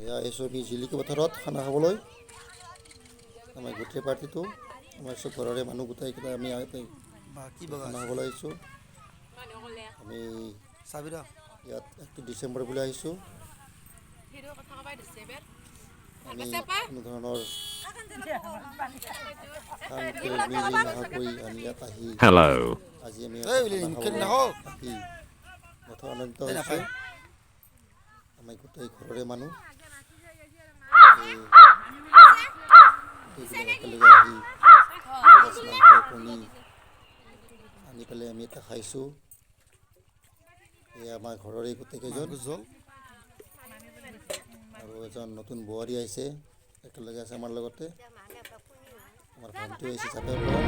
এয়া আহিছোঁ আমি জিলিকি পথাৰত খানা খাবলৈ। আমাৰ গোটেই পাৰ্টিটো আমাৰ চব ঘৰৰে মানুহ গোটাইকেইটা আমি খানা খাবলৈ আহিছোঁ। আমি ইয়াত 1 ডিচেম্বৰ বুলি আহিছোঁ। আমি কোনো ধৰণৰ মিলি নাহাকৈ আমি ইয়াত আহি আজি আমি আহি বহুত আনন্দিত হৈছোঁ। আমি গোটেই ঘৰৰে মানুহ গোটেইবিলাক একেলগে আহি মাছ মাংস কণী আনি পেলাই আমি এটা খাইছোঁ। এয়া আমাৰ ঘৰৰে গোটেইকেইজন আৰু এজন নতুন বোৱাৰী আহিছে, একেলগে আছে আমাৰ লগতে। আমাৰ ভণ্টি আহিছে জাপেৰ পৰা।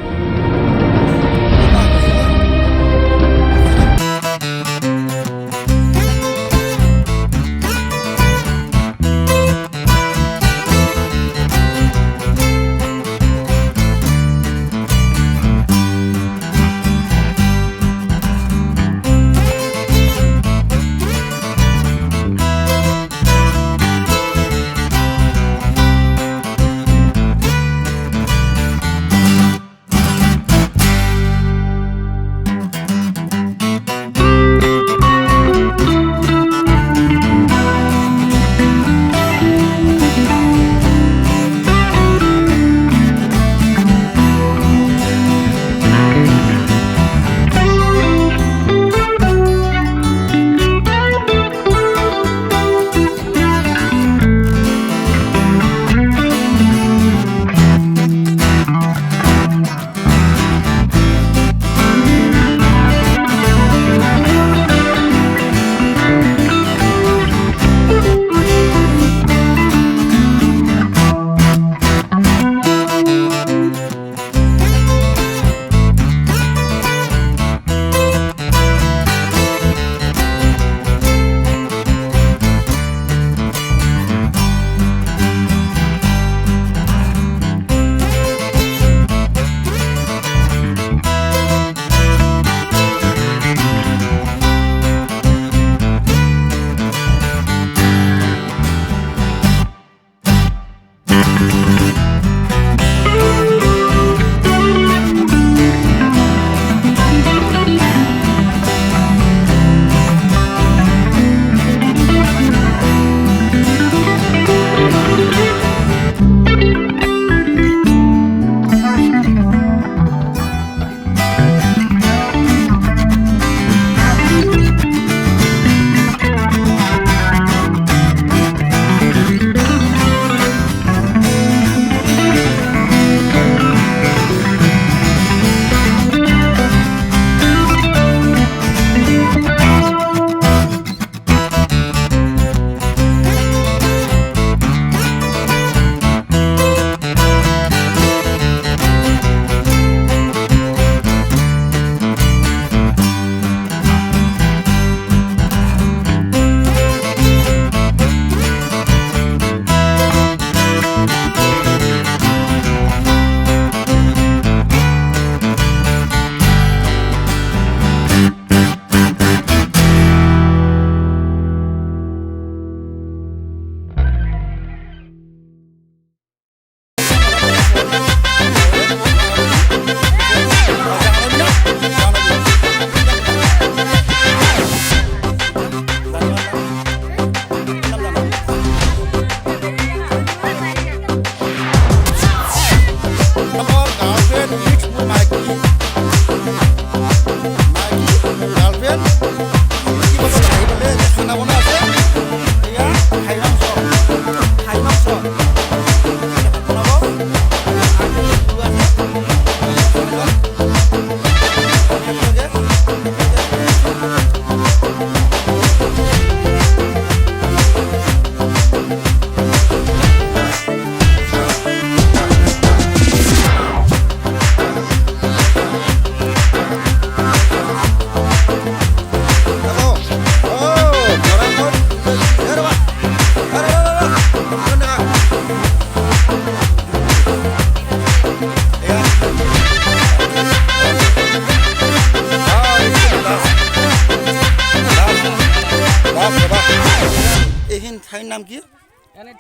এনে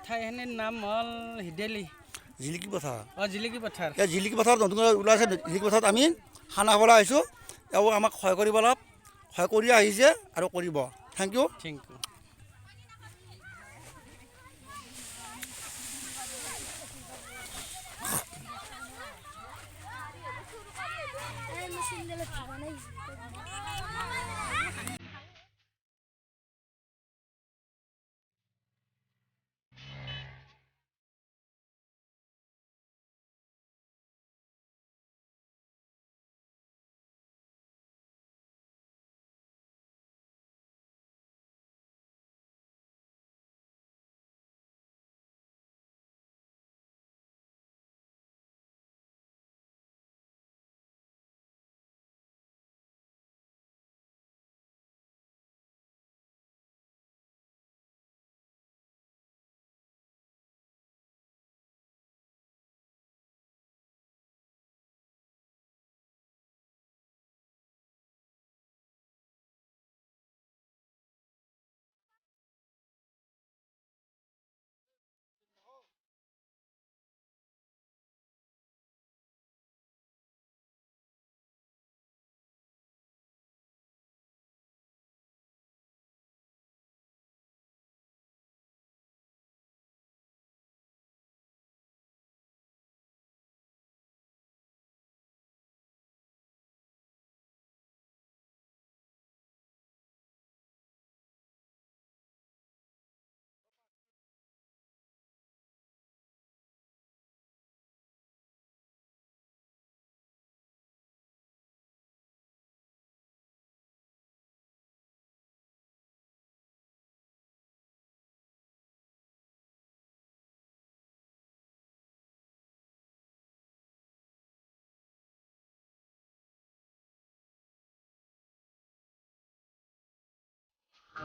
ঠাইখিনিৰ নাম হ'ল হিদেলি জিলিকি পথাৰ জিলিকি পথাৰ এই জিলিকি পথাৰত নতুন ওলাইছে জিলিকি পথাৰত আমি খানা খাবলৈ আহিছোঁ তেওঁ আমাক সহায় কৰিব অলপ সহায় কৰি আহিছে আৰু কৰিব থেংক ইউ